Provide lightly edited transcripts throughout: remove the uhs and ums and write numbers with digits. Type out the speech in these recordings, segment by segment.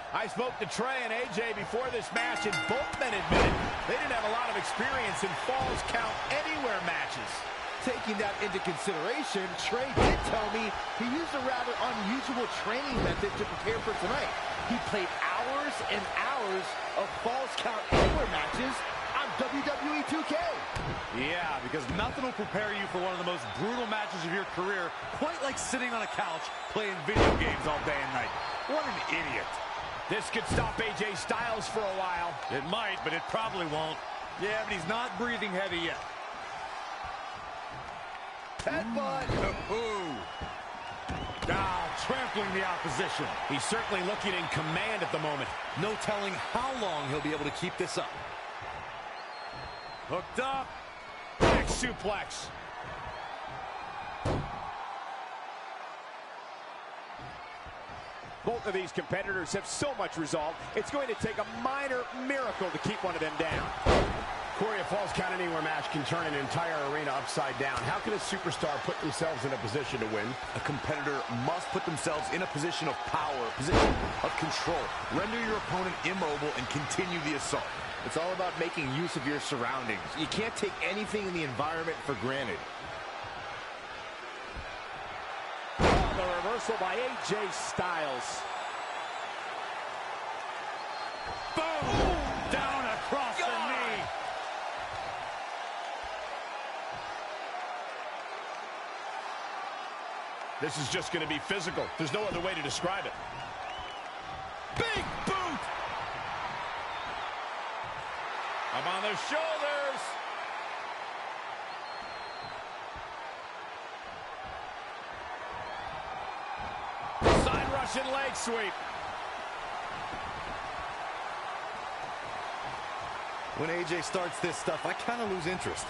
I spoke to Trey and AJ before this match, and both men admitted they didn't have a lot of experience in Falls Count Anywhere matches. Taking that into consideration, Trey did tell me he used a rather unusual training method to prepare for tonight. He played hours and hours of Falls Count Anywhere matches on WWE 2K. Yeah, because nothing will prepare you for one of the most brutal matches of your career, quite like sitting on a couch playing video games all day and night. What an idiot. This could stop AJ Styles for a while. It might, but it probably won't. Yeah, but he's not breathing heavy yet. Headbutt. Trampling the opposition. He's certainly looking in command at the moment. No telling how long he'll be able to keep this up. Hooked up. Big suplex. Both of these competitors have so much resolve, it's going to take a minor miracle to keep one of them down. Corey, a Falls Count Anywhere match can turn an entire arena upside down. How can a superstar put themselves in a position to win? A competitor must put themselves in a position of power, a position of control. Render your opponent immobile and continue the assault. It's all about making use of your surroundings. You can't take anything in the environment for granted. The reversal by AJ Styles. Boom! Down across the knee. This is just going to be physical. There's no other way to describe it. Big boot! Up on their shoulders. Side Russian leg sweep. When AJ starts this stuff, I kind of lose interest.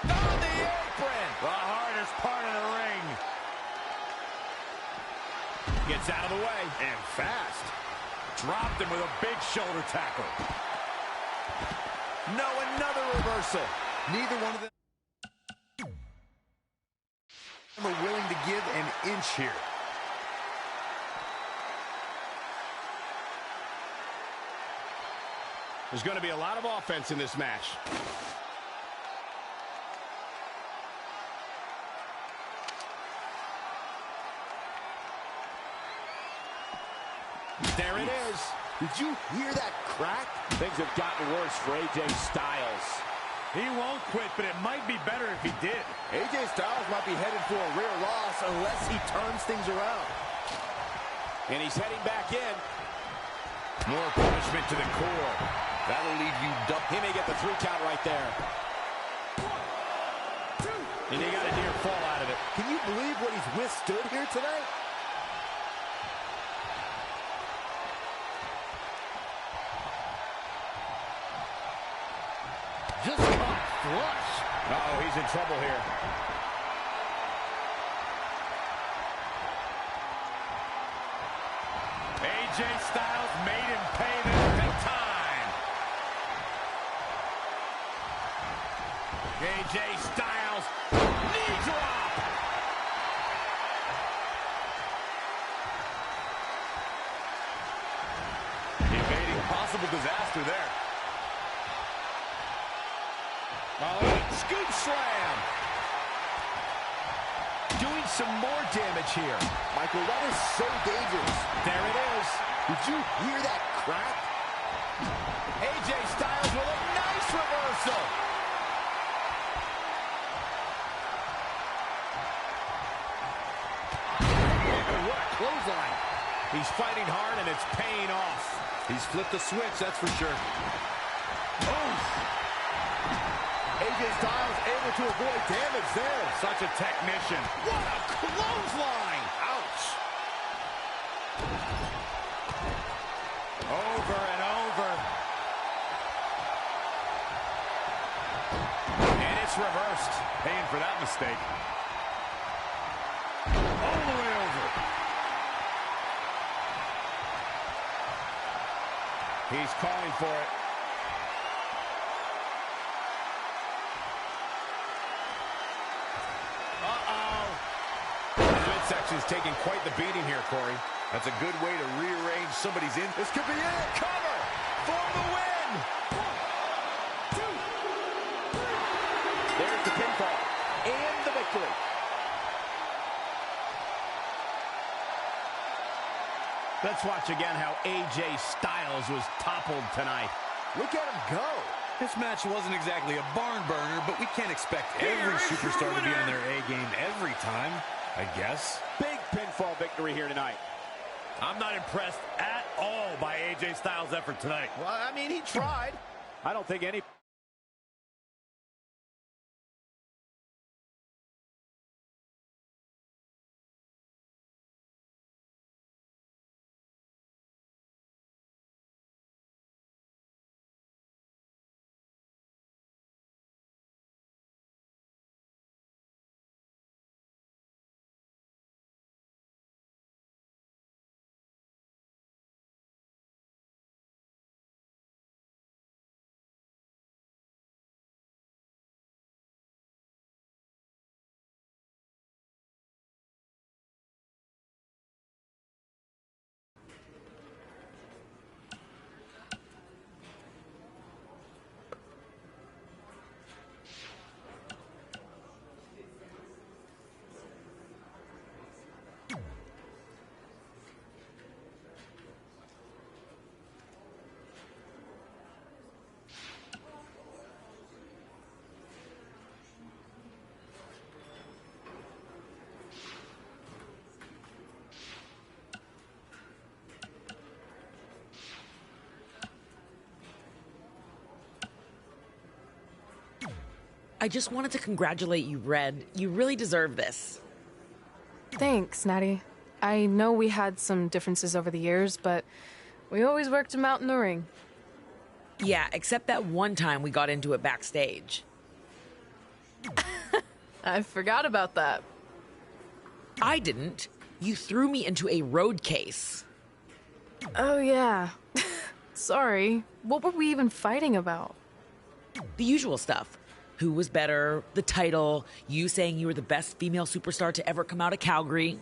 On the apron. The hardest part of the ring. Gets out of the way. And fast. Dropped him with a big shoulder tackle. No, another reversal. Neither one of them are willing to give an inch here. There's going to be a lot of offense in this match. There it is. Did you hear that crack? Things have gotten worse for AJ Styles. He won't quit, but it might be better if he did. AJ Styles might be headed for a rear loss unless he turns things around. And he's heading back in. More punishment to the core. That'll leave you duck. He may get the 3 count right there. 1, 2. And he got a near fall out of it. Can you believe what he's withstood here tonight? Just caught flush. Uh-oh, he's in trouble here. AJ Styles made him pay this big time. AJ Styles, knee drop. Evading possible disaster there. Scoop slam. Doing some more damage here. Michael, that is so dangerous. There it is. Did you hear that crack? AJ Styles with a nice reversal. What a clothesline. He's fighting hard and it's paying off. He's flipped the switch, that's for sure. AJ Styles able to avoid damage there. Such a technician. What a clothesline. Ouch. Over and over. And it's reversed. Paying for that mistake. All the way over. He's calling for it. The midsection's taking quite the beating here, Corey. That's a good way to rearrange somebody's in. This could be it. Cover for the win. 1, 2, 3. There's the pinfall and the victory. Let's watch again how AJ Styles was toppled tonight. Look at him go. This match wasn't exactly a barn burner, but we can't expect every superstar to be on their A game every time, I guess. Big pinfall victory here tonight. I'm not impressed at all by AJ Styles' effort tonight. Well, I mean, he tried. I don't think any... I just wanted to congratulate you, Red. You really deserve this. Thanks, Natty. I know we had some differences over the years, but we always worked them out in the ring. Yeah, except that one time we got into it backstage. I forgot about that. I didn't. You threw me into a road case. Oh, yeah. Sorry. What were we even fighting about? The usual stuff. Who was better, the title, you saying you were the best female superstar to ever come out of Calgary.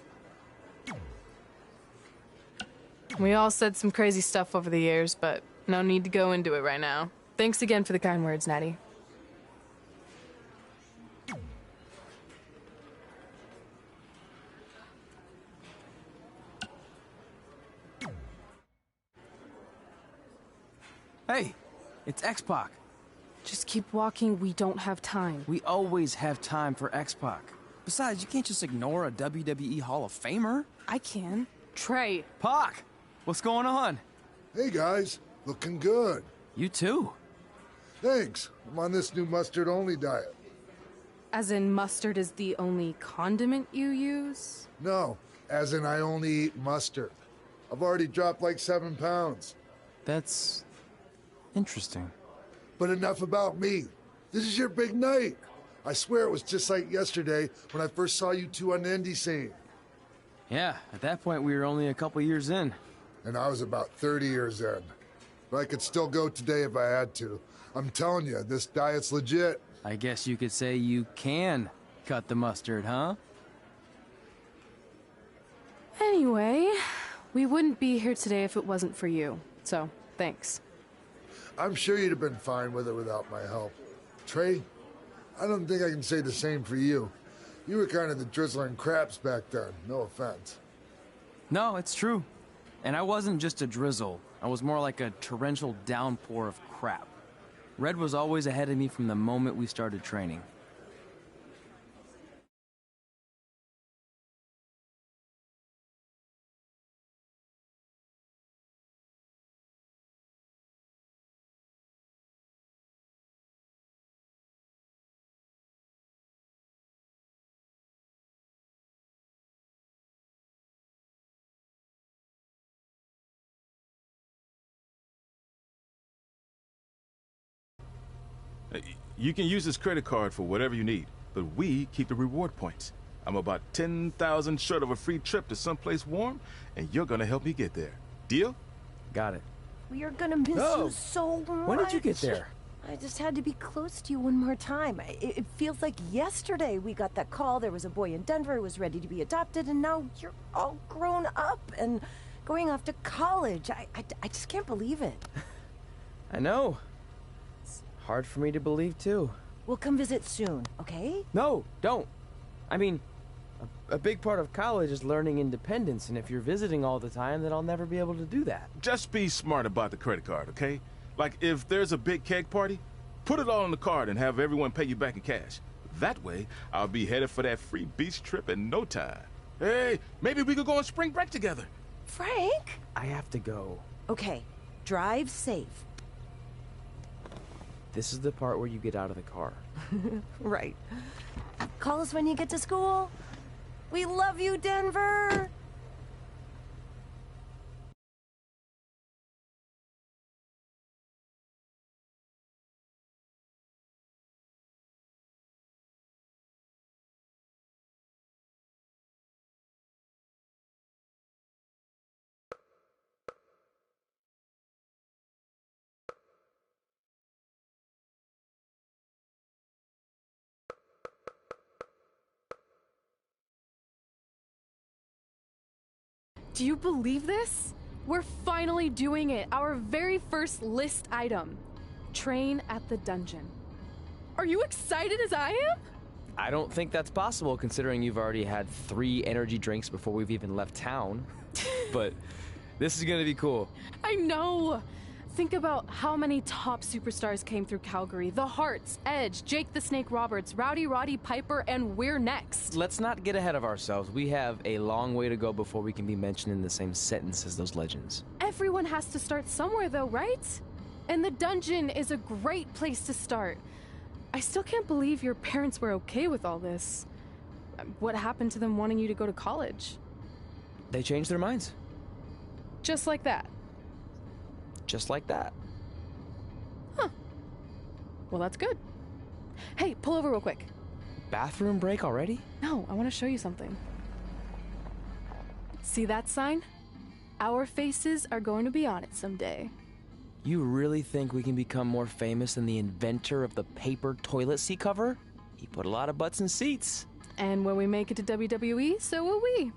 We all said some crazy stuff over the years, but no need to go into it right now. Thanks again for the kind words, Natty. Hey, it's X-Pac. Just keep walking, we don't have time. We always have time for X-Pac. Besides, you can't just ignore a WWE Hall of Famer. I can. Trey. Pac, what's going on? Hey guys, looking good. You too. Thanks. I'm on this new mustard-only diet. As in mustard is the only condiment you use? No, as in I only eat mustard. I've already dropped like 7 pounds. That's interesting. But enough about me. This is your big night. I swear it was just like yesterday when I first saw you two on the indie scene. Yeah, at that point we were only a couple years in. And I was about 30 years in. But I could still go today if I had to. I'm telling you, this diet's legit. I guess you could say you can cut the mustard, huh? Anyway, we wouldn't be here today if it wasn't for you. So, thanks. I'm sure you'd have been fine with it without my help. Trey, I don't think I can say the same for you. You were kind of the drizzling craps back then, no offense. No, it's true. And I wasn't just a drizzle. I was more like a torrential downpour of crap. Red was always ahead of me from the moment we started training. You can use this credit card for whatever you need, but we keep the reward points. I'm about 10,000 short of a free trip to someplace warm, and you're gonna help me get there. Deal? Got it. We are gonna miss you so much. When did you get there? I just had to be close to you one more time. It feels like yesterday we got that call. There was a boy in Denver who was ready to be adopted, and now you're all grown up and going off to college. I just can't believe it. I know. It's hard for me to believe, too. We'll come visit soon, okay? No, don't. I mean, a big part of college is learning independence, and if you're visiting all the time, then I'll never be able to do that. Just be smart about the credit card, okay? Like, if there's a big keg party, put it all on the card and have everyone pay you back in cash. That way, I'll be headed for that free beach trip in no time. Hey, maybe we could go on spring break together. Frank? I have to go. Okay, drive safe. This is the part where you get out of the car. Right. Call us when you get to school. We love you, Denver! Do you believe this? We're finally doing it. Our very first list item. Train at the dungeon. Are you excited as I am? I don't think that's possible, considering you've already had 3 energy drinks before we've even left town. But this is gonna be cool. I know. Think about how many top superstars came through Calgary. The Hearts, Edge, Jake the Snake Roberts, Rowdy Roddy Piper, and we're next. Let's not get ahead of ourselves. We have a long way to go before we can be mentioned in the same sentence as those legends. Everyone has to start somewhere though, right? And the dungeon is a great place to start. I still can't believe your parents were okay with all this. What happened to them wanting you to go to college? They changed their minds. Just like that. Just like that. Huh. Well, that's good. Hey, pull over real quick. Bathroom break already? No, I want to show you something. See that sign? Our faces are going to be on it someday. You really think we can become more famous than the inventor of the paper toilet seat cover? He put a lot of butts in seats. And when we make it to WWE, so will we.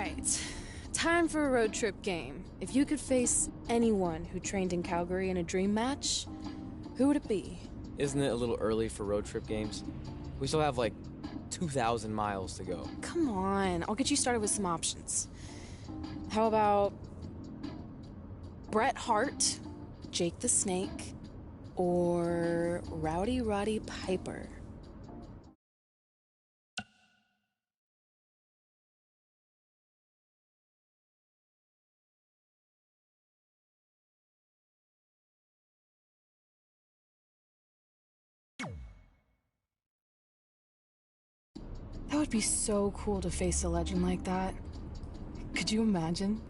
right. Time for a road trip game. If you could face anyone who trained in Calgary in a dream match, who would it be? Isn't it a little early for road trip games? We still have like 2,000 miles to go. Come on, I'll get you started with some options. How about Bret Hart, Jake the Snake, or Rowdy Roddy Piper? That would be so cool to face a legend like that. Could you imagine?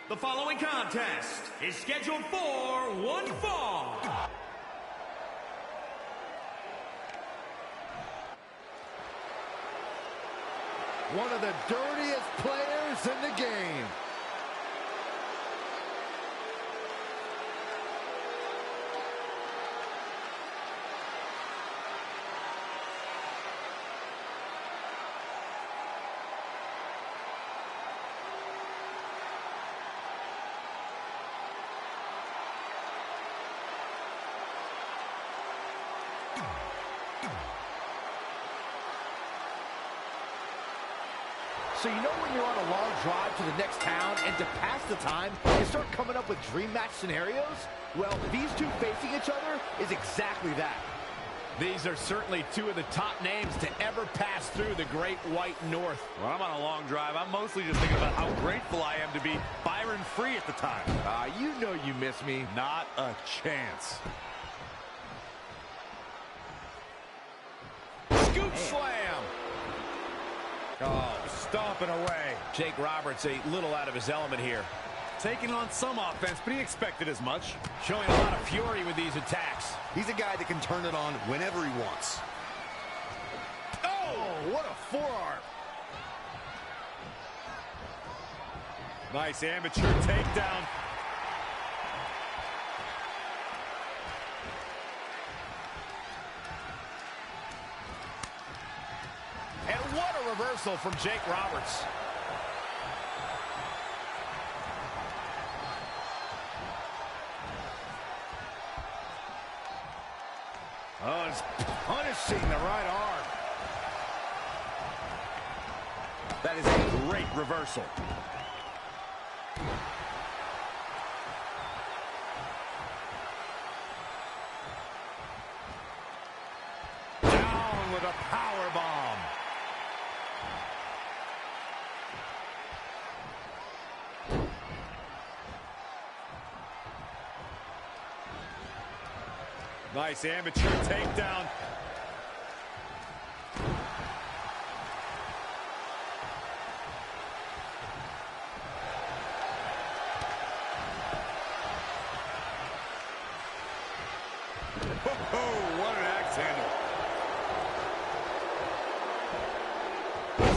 The following contest is scheduled for one fall. One of the dirtiest players in the game. So you know when you're on a long drive to the next town and to pass the time, you start coming up with dream match scenarios? Well, these two facing each other is exactly that. These are certainly two of the top names to ever pass through the Great White North. When I'm on a long drive, I'm mostly just thinking about how grateful I am to be Byron free at the time. You know you miss me. Not a chance. Scoop slam. Oh, stomping away. Jake Roberts a little out of his element here. Taking on some offense, but he expected as much. Showing a lot of fury with these attacks. He's a guy that can turn it on whenever he wants. Oh, what a forearm. Nice amateur takedown. And what a reversal from Jake Roberts. Oh, it's punishing the right arm. That is a great reversal. Down with a power bomb. Nice amateur takedown. Oh, what an axe handle.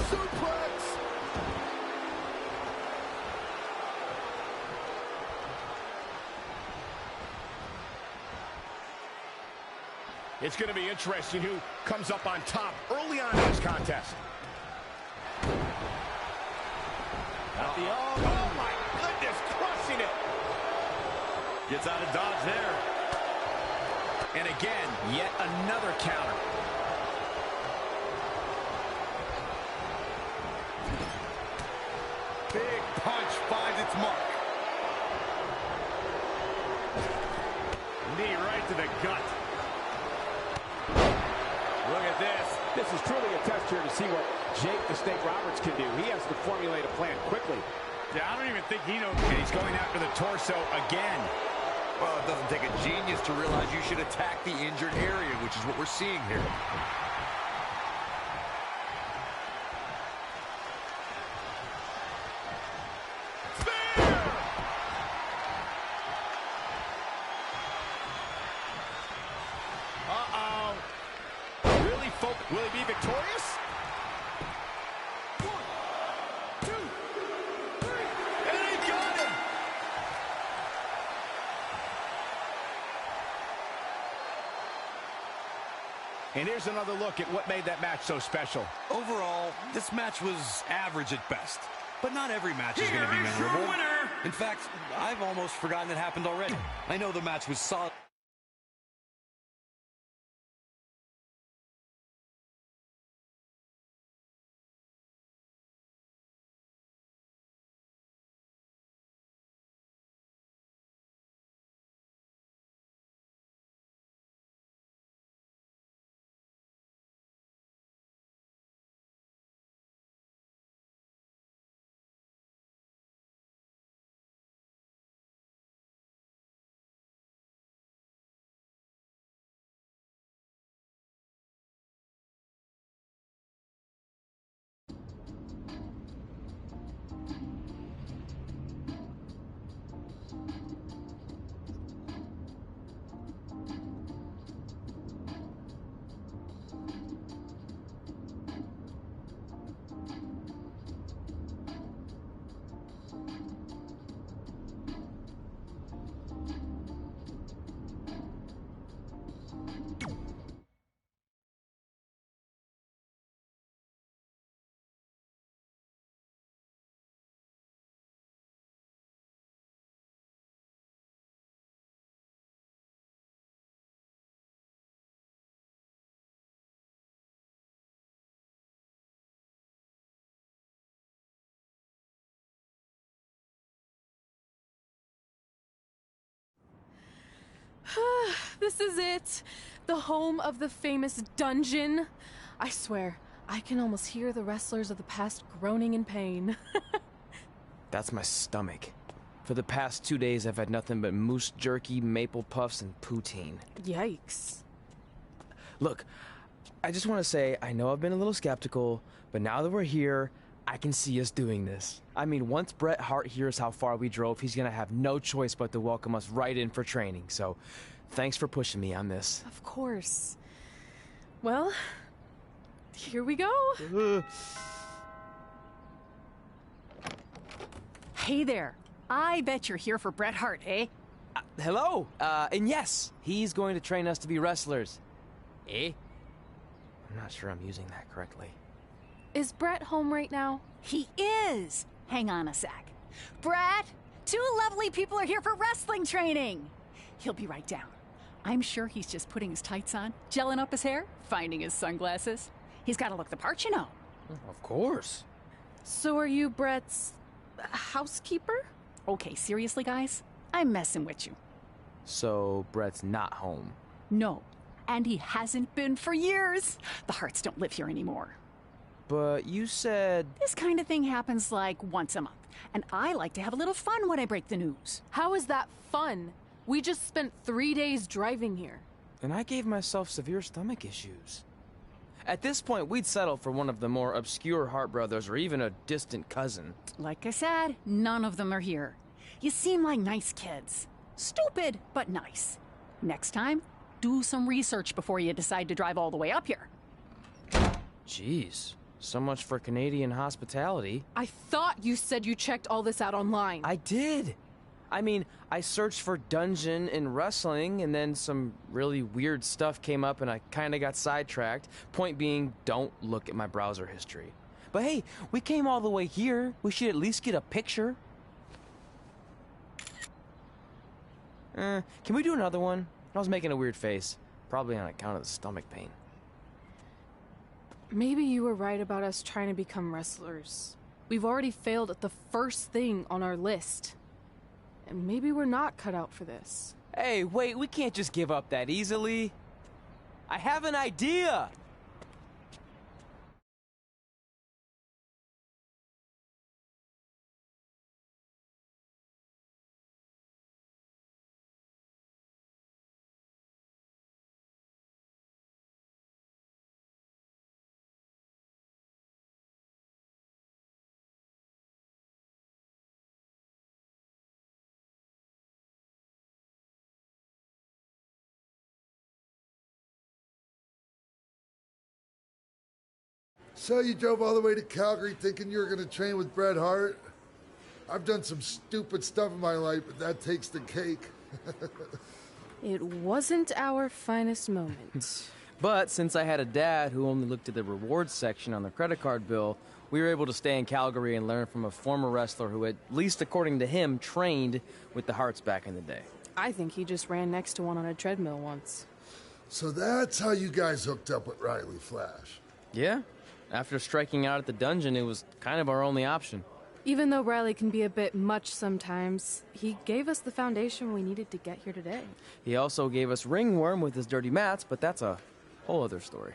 Suplex! It's going to be interesting who comes up on top early on in this contest. At the oh my goodness, crushing it. Gets out of dodge there. And again, yet another counter. Big punch finds its mark. Knee right to the gut. at this. This is truly a test here to see what Jake the Snake Roberts can do. He has to formulate a plan quickly. Yeah, I don't even think he knows. And he's going after the torso again. Well, it doesn't take a genius to realize you should attack the injured area, which is what we're seeing here. Uh-oh. Really focused. Will he be victorious? 1, 2, 3. And he got him. And here's another look at what made that match so special. Overall, this match was average at best. But not every match is going to be memorable. In fact, I've almost forgotten it happened already. I know the match was solid. This is it. The home of the famous dungeon. I swear, I can almost hear the wrestlers of the past groaning in pain. That's my stomach. For the past 2 days, I've had nothing but moose jerky, maple puffs, and poutine. Yikes. Look, I just want to say, I know I've been a little skeptical, but now that we're here, I can see us doing this. I mean, once Bret Hart hears how far we drove, he's going to have no choice but to welcome us right in for training. So, thanks for pushing me on this. Of course. Well, here we go. Hey there. I bet you're here for Bret Hart, eh? Hello. And yes, he's going to train us to be wrestlers. Eh? I'm not sure I'm using that correctly. Is Bret home right now? He is. Hang on a sec. Bret, 2 lovely people are here for wrestling training. He'll be right down. I'm sure he's just putting his tights on, gelling up his hair, finding his sunglasses. He's got to look the part, you know. Of course. So are you Bret's housekeeper? Okay, seriously, guys? I'm messing with you. So, Bret's not home? No, and he hasn't been for years. The Harts don't live here anymore. But you said... This kind of thing happens like once a month, and I like to have a little fun when I break the news. How is that fun? We just spent 3 days driving here. And I gave myself severe stomach issues. At this point, we'd settle for one of the more obscure Hart brothers or even a distant cousin. Like I said, none of them are here. You seem like nice kids. Stupid, but nice. Next time, do some research before you decide to drive all the way up here. Jeez, so much for Canadian hospitality. I thought you said you checked all this out online. I did. I mean, I searched for dungeon in wrestling, and then some really weird stuff came up, and I kind of got sidetracked. Point being, don't look at my browser history. But hey, we came all the way here. We should at least get a picture. Can we do another one? I was making a weird face. Probably on account of the stomach pain. Maybe you were right about us trying to become wrestlers. We've already failed at the first thing on our list. And maybe we're not cut out for this. Hey, wait, we can't just give up that easily. I have an idea! So you drove all the way to Calgary thinking you were going to train with Bret Hart? I've done some stupid stuff in my life, but that takes the cake. It wasn't our finest moment. But since I had a dad who only looked at the rewards section on the credit card bill, we were able to stay in Calgary and learn from a former wrestler who, at least according to him, trained with the Harts back in the day. I think he just ran next to one on a treadmill once. So that's how you guys hooked up with Riley Flash. Yeah. After striking out at the dungeon, it was kind of our only option. Even though Riley can be a bit much sometimes, he gave us the foundation we needed to get here today. He also gave us Ringworm with his dirty mats, but that's a whole other story.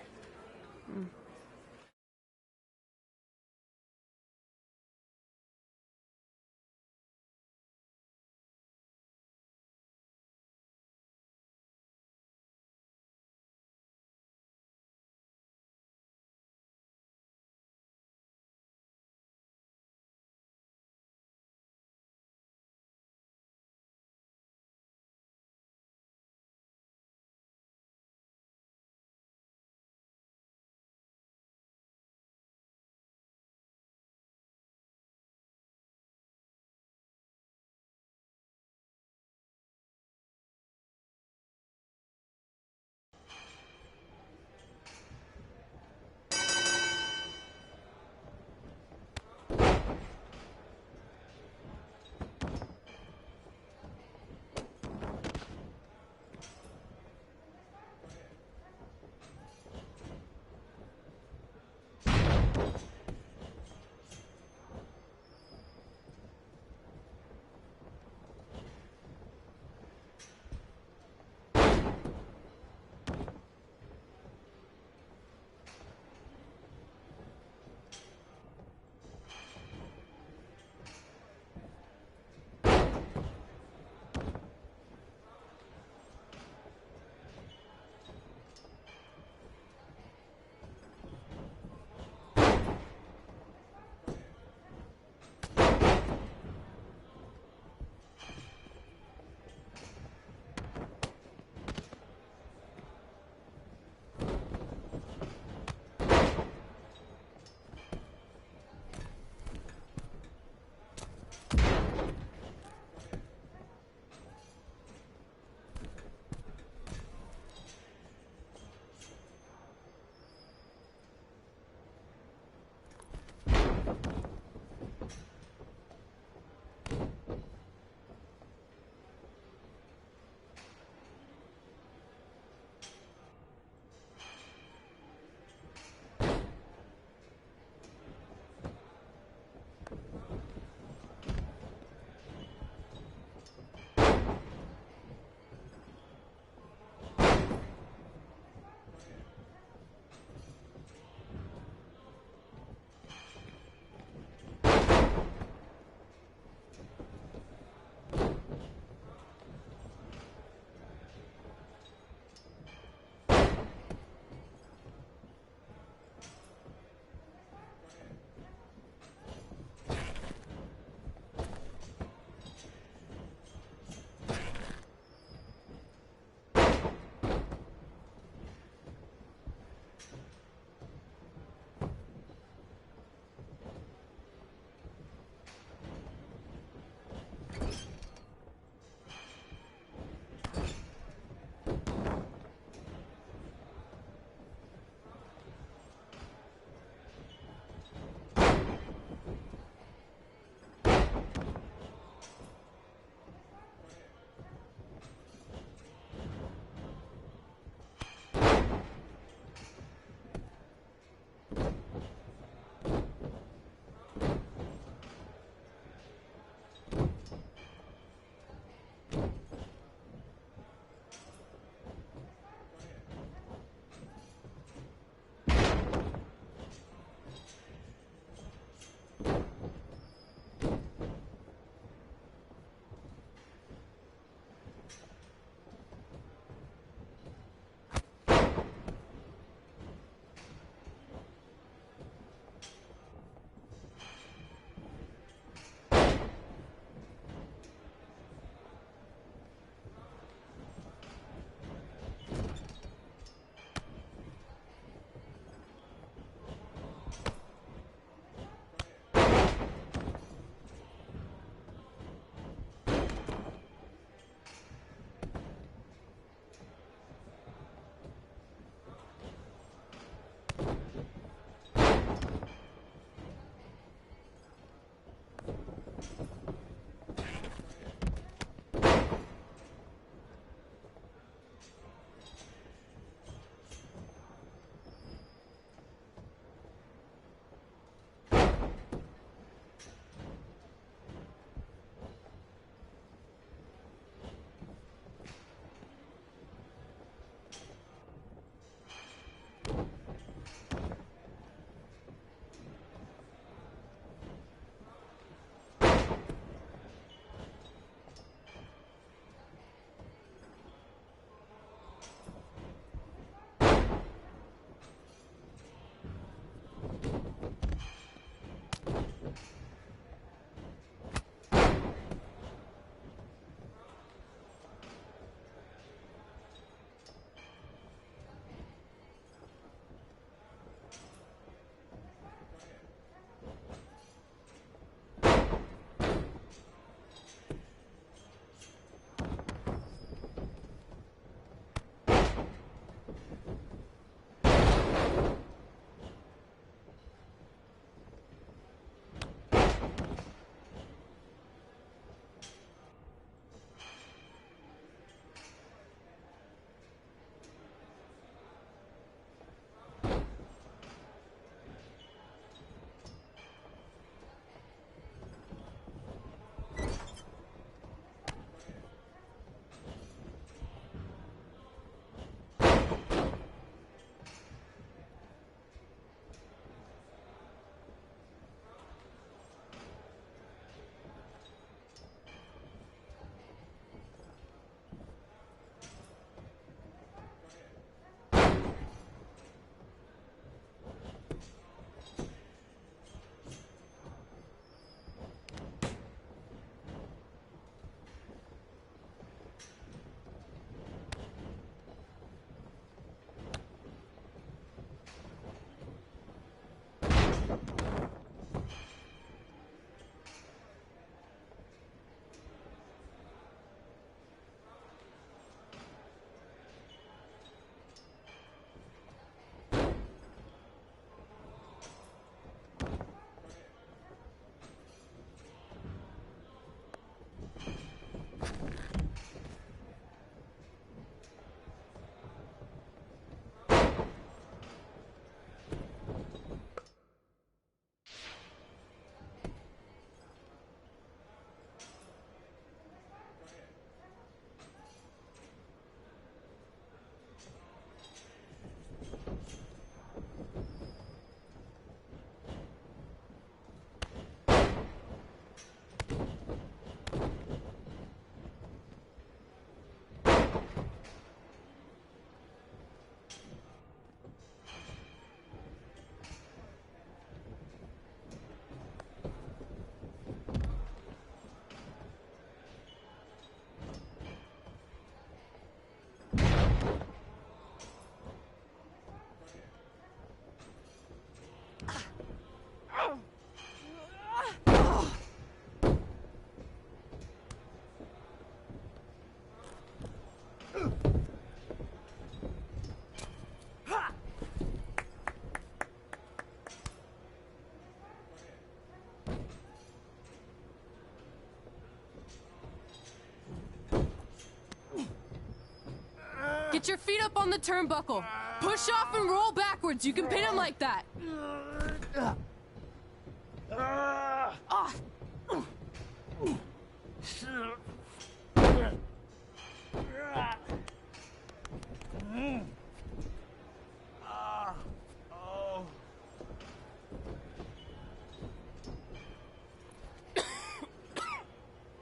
Get your feet up on the turnbuckle. Push off and roll backwards. You can pin him like that.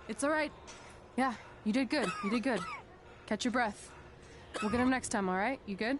It's all right. Yeah, you did good. You did good. Catch your breath. We'll get him next time, all right? You good?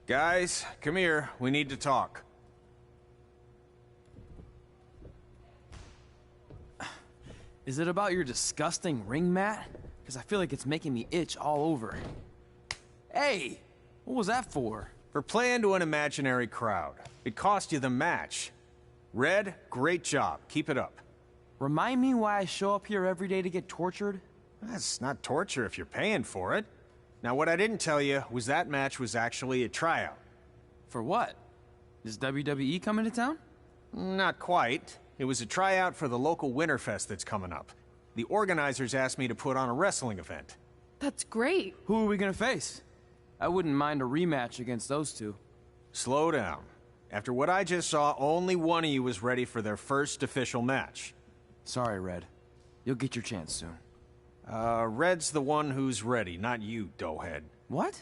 Guys, come here. We need to talk. Is it about your disgusting ring mat? Because I feel like it's making me itch all over. Hey! What was that for? For playing to an imaginary crowd. It cost you the match. Red, great job. Keep it up. Remind me why I show up here every day to get tortured? That's not torture if you're paying for it. Now, what I didn't tell you was that match was actually a tryout. For what? Is WWE coming to town? Not quite. It was a tryout for the local Winterfest that's coming up. The organizers asked me to put on a wrestling event. That's great. Who are we gonna face? I wouldn't mind a rematch against those two. Slow down. After what I just saw, only one of you was ready for their first official match. Sorry, Red. You'll get your chance soon. Red's the one who's ready, not you, doughhead. What?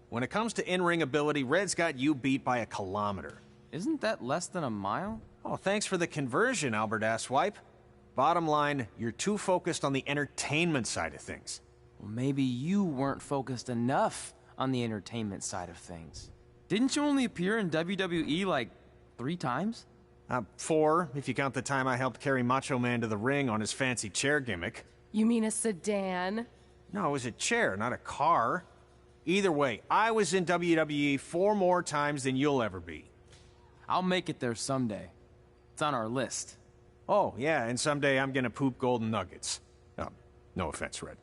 When it comes to in-ring ability, Red's got you beat by a kilometer. Isn't that less than a mile? Oh, thanks for the conversion, Albert Asswipe. Bottom line, you're too focused on the entertainment side of things. Well, maybe you weren't focused enough on the entertainment side of things. Didn't you only appear in WWE like 3 times? 4, if you count the time I helped carry Macho Man to the ring on his fancy chair gimmick. You mean a sedan? No, it was a chair, not a car. Either way, I was in WWE 4 more times than you'll ever be. I'll make it there someday. It's on our list. Oh, yeah, and someday I'm gonna poop golden nuggets. No offense, Red.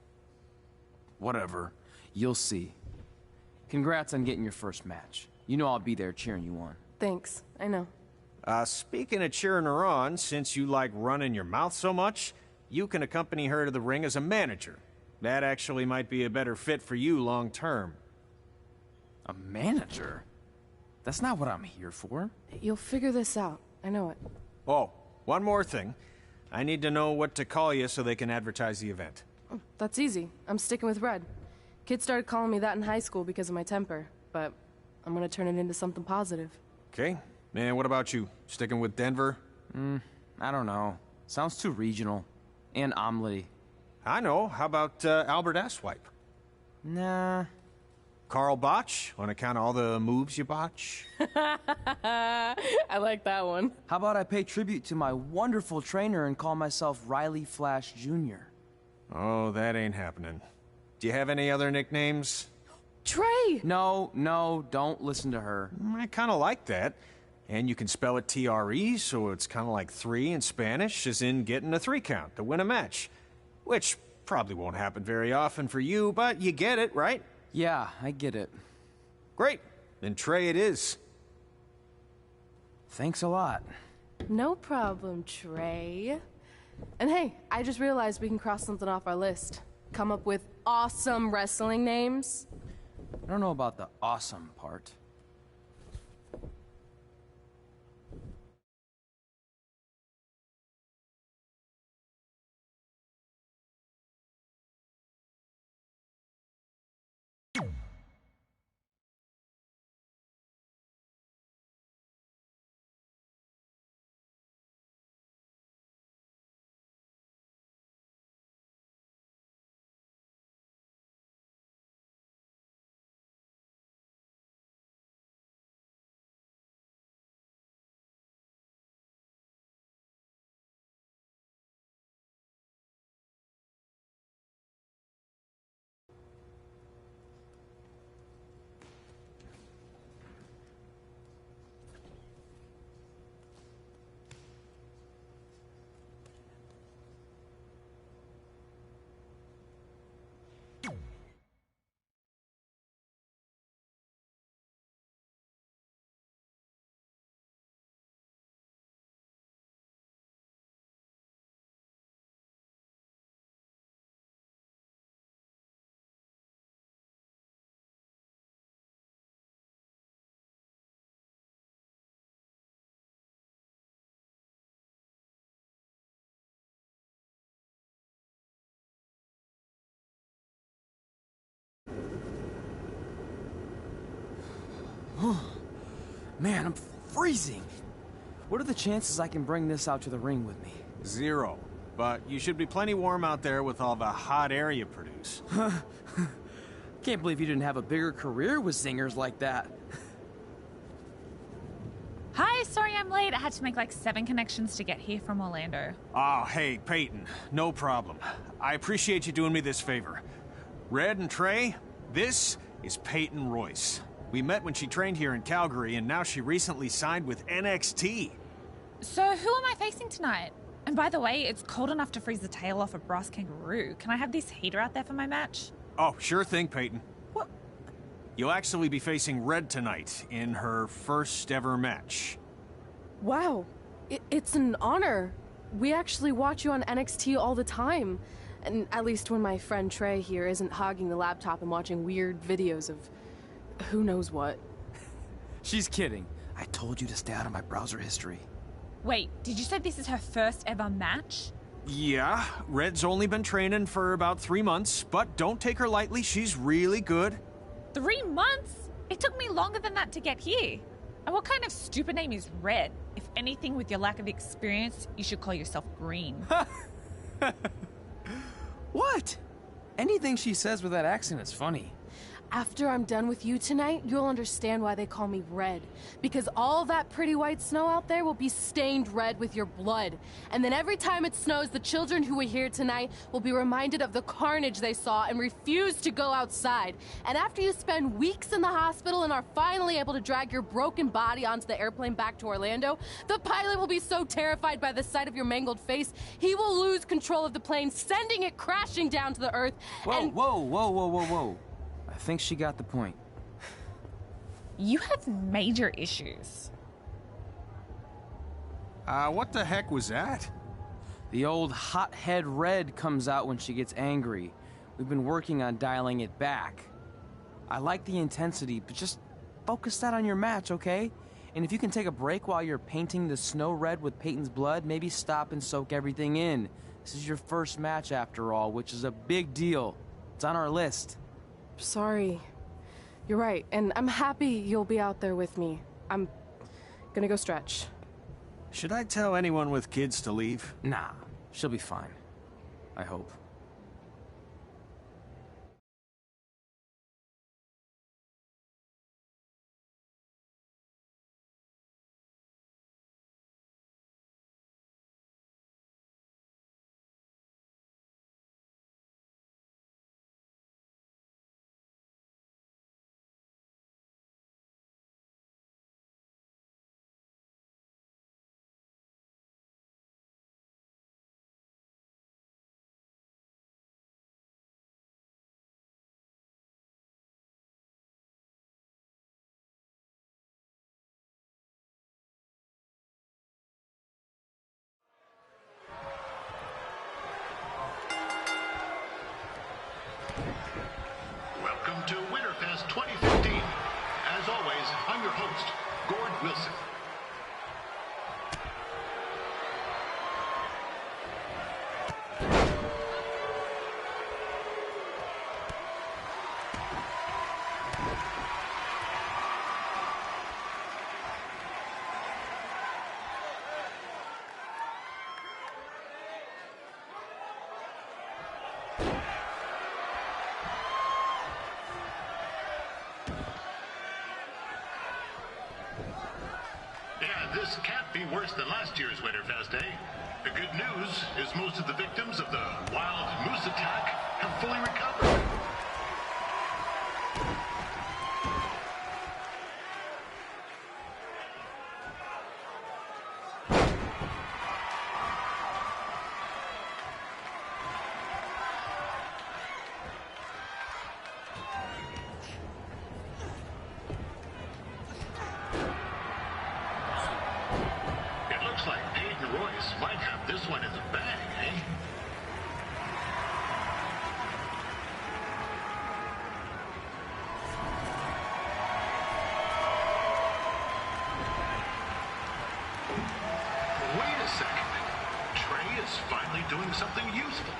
Whatever. You'll see. Congrats on getting your first match. You know I'll be there cheering you on. Thanks. I know. Speaking of cheering her on, since you like running your mouth so much, you can accompany her to the ring as a manager. That actually might be a better fit for you long term. A manager? That's not what I'm here for. You'll figure this out. I know it. Oh, one more thing. I need to know what to call you so they can advertise the event. Oh, that's easy. I'm sticking with Red. Kids started calling me that in high school because of my temper, but I'm gonna turn it into something positive. Okay. And what about you? Sticking with Denver? I don't know. Sounds too regional. And omelette-y. I know. How about Albert Asswipe? Nah. Carl Botch, on account of all the moves you botch? I like that one. How about I pay tribute to my wonderful trainer and call myself Riley Flash Jr.? Oh, that ain't happening. Do you have any other nicknames? Trey! No, don't listen to her. I kind of like that. And you can spell it T-R-E, so it's kind of like 3 in Spanish, as in getting a 3 count to win a match. Which probably won't happen very often for you, but you get it, right? Yeah, I get it. Great. Then Trey it is. Thanks a lot. No problem, Trey. And hey, I just realized we can cross something off our list. Come up with awesome wrestling names. I don't know about the awesome part. Man, I'm freezing. What are the chances I can bring this out to the ring with me? 0. But you should be plenty warm out there with all the hot air you produce. Can't believe you didn't have a bigger career with zingers like that. Hi, sorry I'm late. I had to make like 7 connections to get here from Orlando. Oh, hey, Peyton. No problem. I appreciate you doing me this favor. Red and Trey, this is Peyton Royce. We met when she trained here in Calgary, and now she recently signed with NXT. So who am I facing tonight? And by the way, it's cold enough to freeze the tail off a brass kangaroo. Can I have this heater out there for my match? Oh, sure thing, Peyton. What? You'll actually be facing Red tonight in her first ever match. Wow, it's an honor. We actually watch you on NXT all the time. And at least when my friend Trey here isn't hogging the laptop and watching weird videos of who knows what. She's kidding. I told you to stay out of my browser history. Wait, did you say this is her first ever match? Yeah, Red's only been training for about 3 months, but don't take her lightly, she's really good. 3 months? It took me longer than that to get here. And what kind of stupid name is Red? If anything, with your lack of experience, you should call yourself Green. What? Anything she says with that accent is funny. After I'm done with you tonight, you'll understand why they call me Red. Because all that pretty white snow out there will be stained red with your blood. And then every time it snows, the children who are here tonight will be reminded of the carnage they saw and refuse to go outside. And after you spend weeks in the hospital and are finally able to drag your broken body onto the airplane back to Orlando, the pilot will be so terrified by the sight of your mangled face, he will lose control of the plane, sending it crashing down to the earth. Whoa. I think she got the point. You have major issues. What the heck was that? The old hothead Red comes out when she gets angry. We've been working on dialing it back. I like the intensity, but just focus that on your match, okay? And if you can take a break while you're painting the snow red with Peyton's blood, maybe stop and soak everything in. This is your first match after all, which is a big deal. It's on our list. Sorry. You're right, and I'm happy you'll be out there with me. I'm gonna go stretch. Should I tell anyone with kids to leave? Nah, she'll be fine. I hope. Welcome to Winterfest 2015. As always, I'm your host, Gord Wilson. This can't be worse than last year's Winterfest, eh? The good news is most of the victims of the wild moose attack have fully recovered. Doing something useful.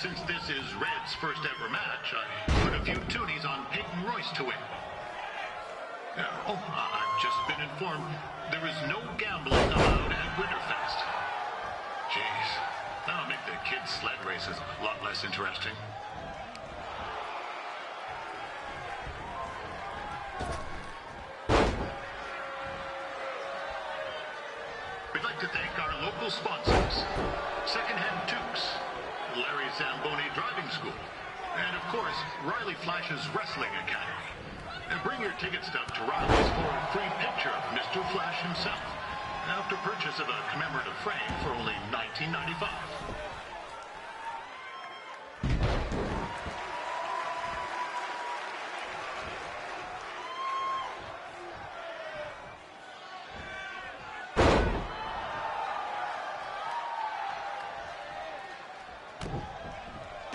Since this is Red's first ever match, I put a few toonies on Peyton Royce to win. I've just been informed there is no gambling allowed at Winterfest. Jeez, that'll make the kids' sled races a lot less interesting. We'd like to thank our local sponsors, Secondhand Tukes, Larry Zamboni Driving School, and of course, Riley Flash's Wrestling Academy. Bring your ticket stub to Riley's for a free picture of Mr. Flash himself, after purchase of a commemorative frame for only $19.95.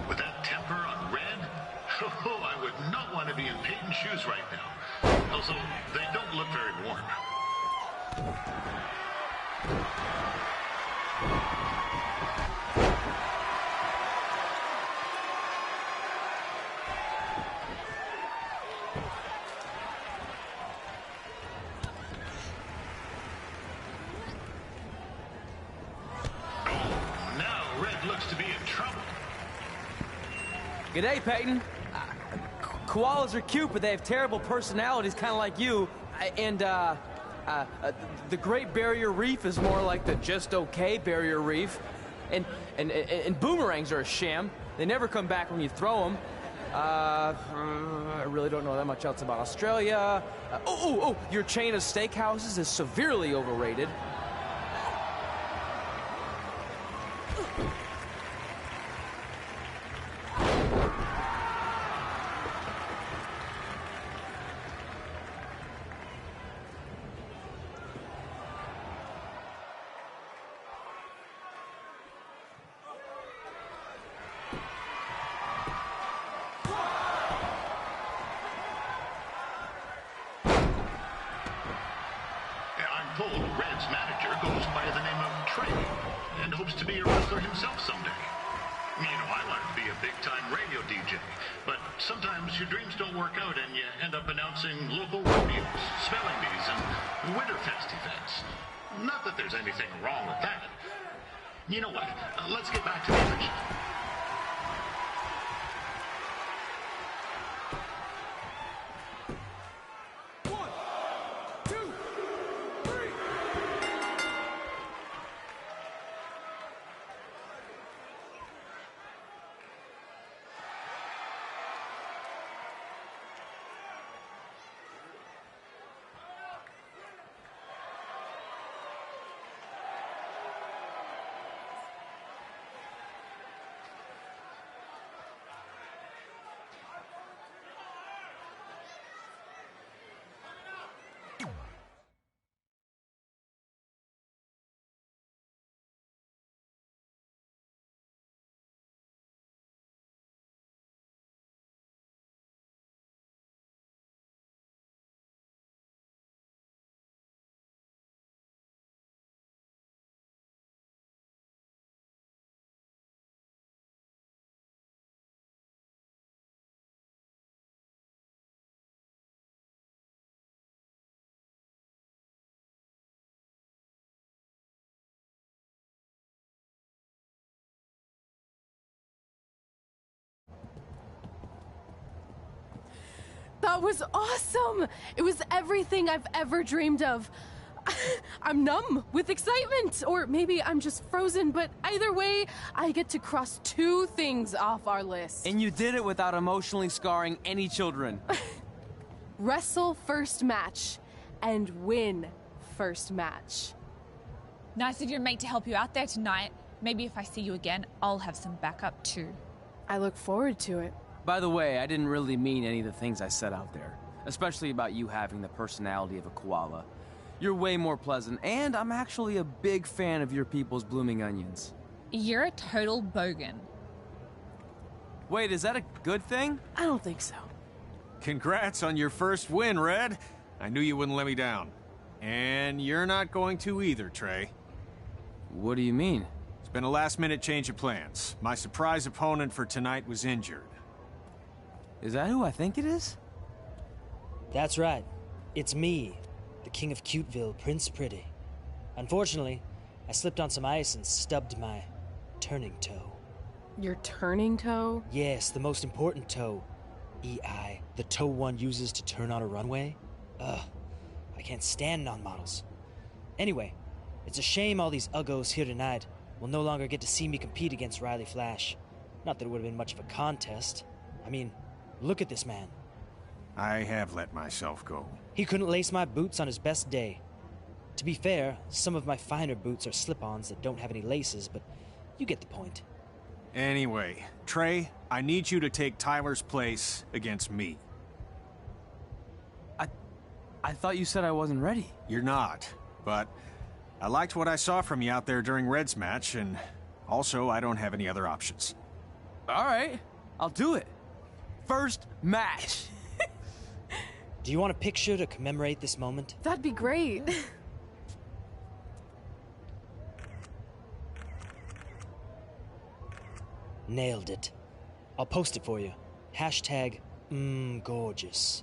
With that temper on Red, I would not want to be in Peyton's shoes right now. Also, they don't look very warm. Now Red looks to be in trouble. G'day, Peyton. Koalas are cute, but they have terrible personalities, kind of like you. The Great Barrier Reef is more like the just okay Barrier Reef. And boomerangs are a sham. They never come back when you throw them. I really don't know that much else about Australia. Your chain of steakhouses is severely overrated. Told Red's manager goes by the name of Trey and hopes to be a wrestler himself someday. You know, I wanted to be a big-time radio DJ, but sometimes your dreams don't work out and you end up announcing local rodeos, spelling bees, and Winterfest events. Not that there's anything wrong with that. You know what? Let's get back to the action. That was awesome! It was everything I've ever dreamed of. I'm numb with excitement, or maybe I'm just frozen, but either way, I get to cross 2 things off our list. And you did it without emotionally scarring any children. Wrestle first match and win first match. Nice of your mate to help you out there tonight. Maybe if I see you again, I'll have some backup too. I look forward to it. By the way, I didn't really mean any of the things I said out there, especially about you having the personality of a koala. You're way more pleasant, and I'm actually a big fan of your people's blooming onions. You're a total bogan. Wait, is that a good thing? I don't think so. Congrats on your first win, Red. I knew you wouldn't let me down. And you're not going to either, Trey. What do you mean? It's Been a last-minute change of plans. My surprise opponent for tonight was injured. Is that who I think it is? That's right. It's me, the King of Cuteville, Prince Pretty. Unfortunately, I slipped on some ice and stubbed my turning toe. Your turning toe? Yes, the most important toe. EI, the toe one uses to turn on a runway. Ugh, I can't stand non-models. Anyway, it's a shame all these uggos here tonight will no longer get to see me compete against Riley Flash. Not that it would have been much of a contest. I mean, look at this man. I have let myself go. He couldn't lace my boots on his best day. To be fair, some of my finer boots are slip-ons that don't have any laces, but you get the point. Anyway, Trey, I need you to take Tyler's place against me. I thought you said I wasn't ready. You're not, but I liked what I saw from you out there during Red's match, and also I don't have any other options. All right, I'll do it. First match. Do you want a picture to commemorate this moment? That'd be great. Nailed it. I'll post it for you. Hashtag gorgeous.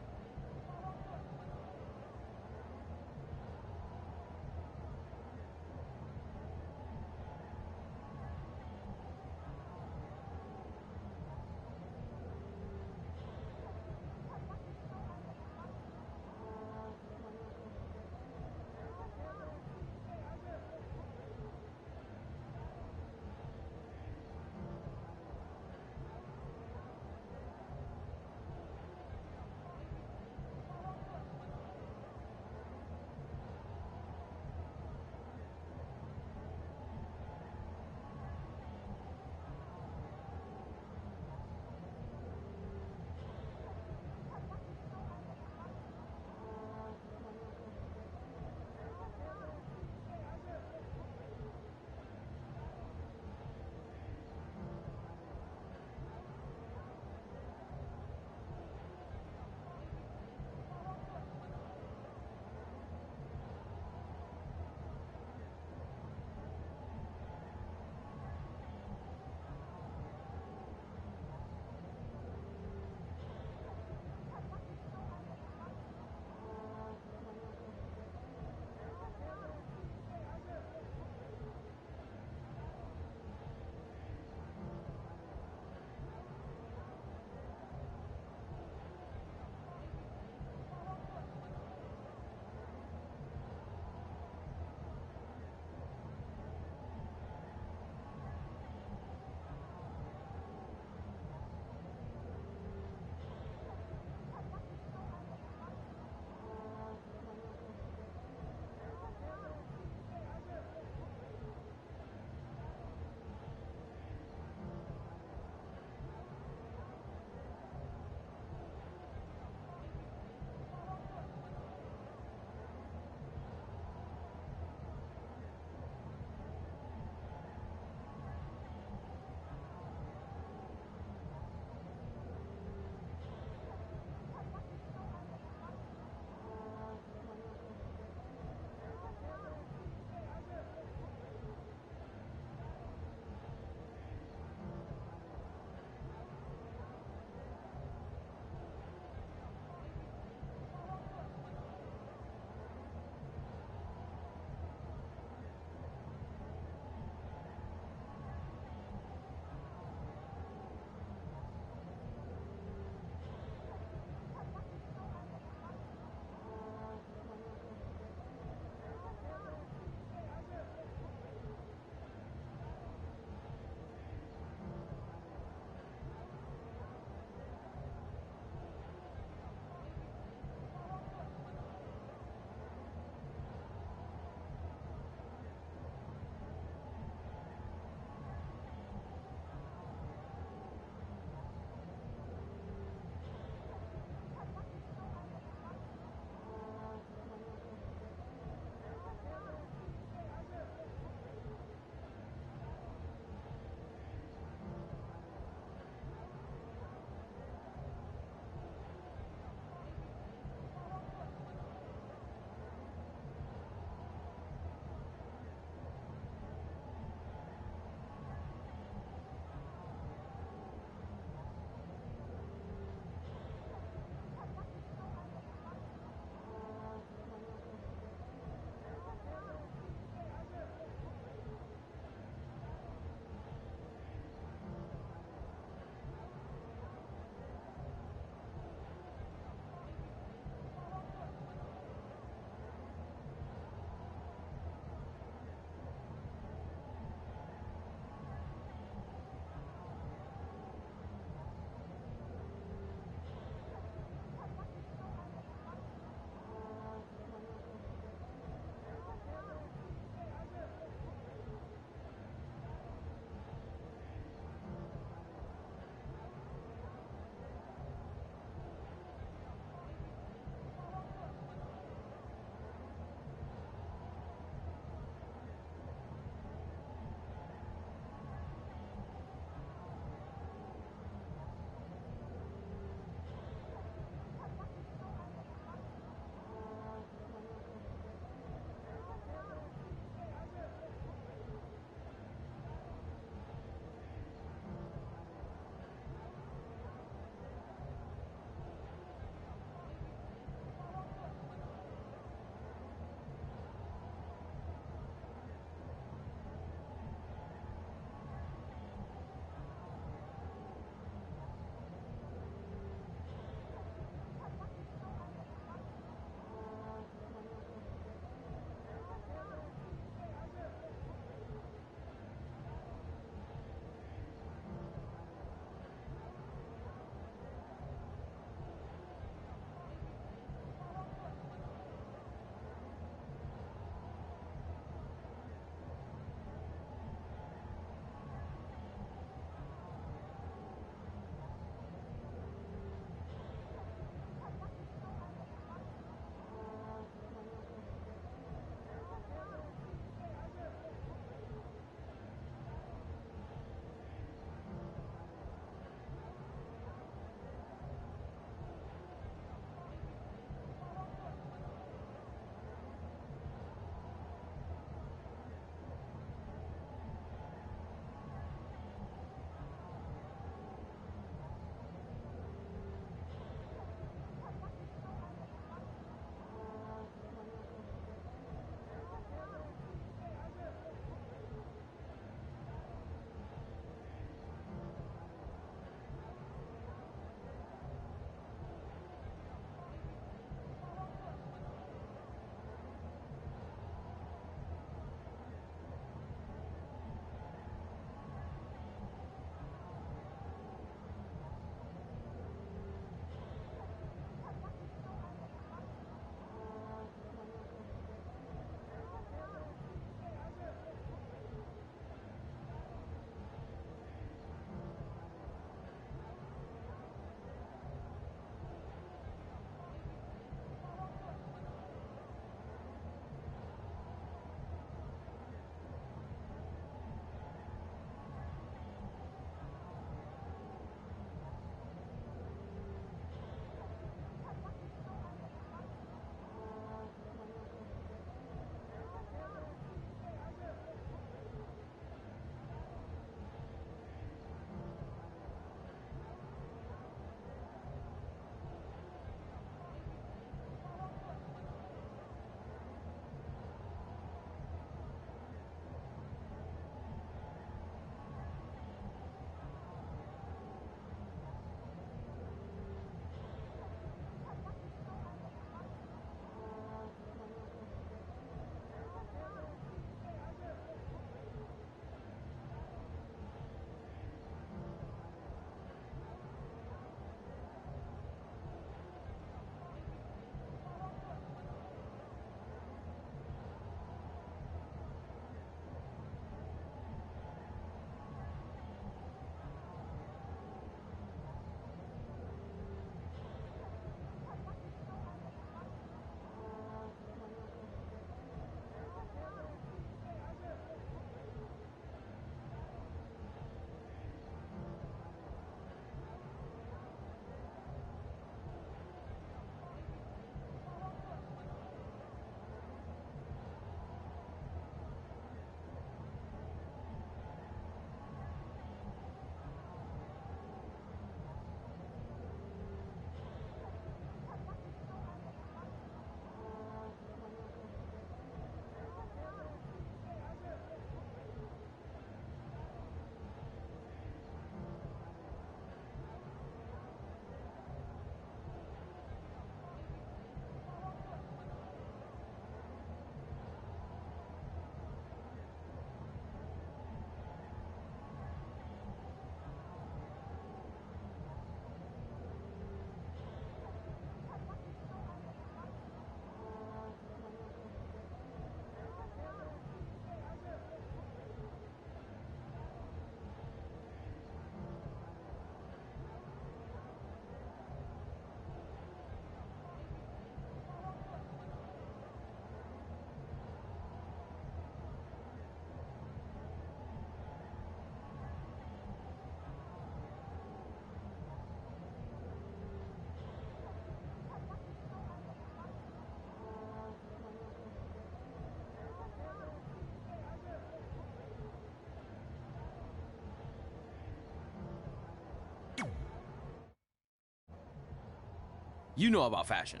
You know about fashion.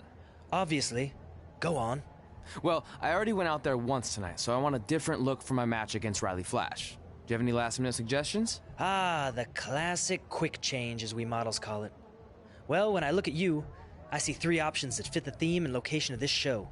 Obviously. Go on. Well, I already went out there once tonight, so I want a different look for my match against Riley Flash. Do you have any last-minute suggestions? Ah, the classic quick change, as we models call it. Well, when I look at you, I see 3 options that fit the theme and location of this show.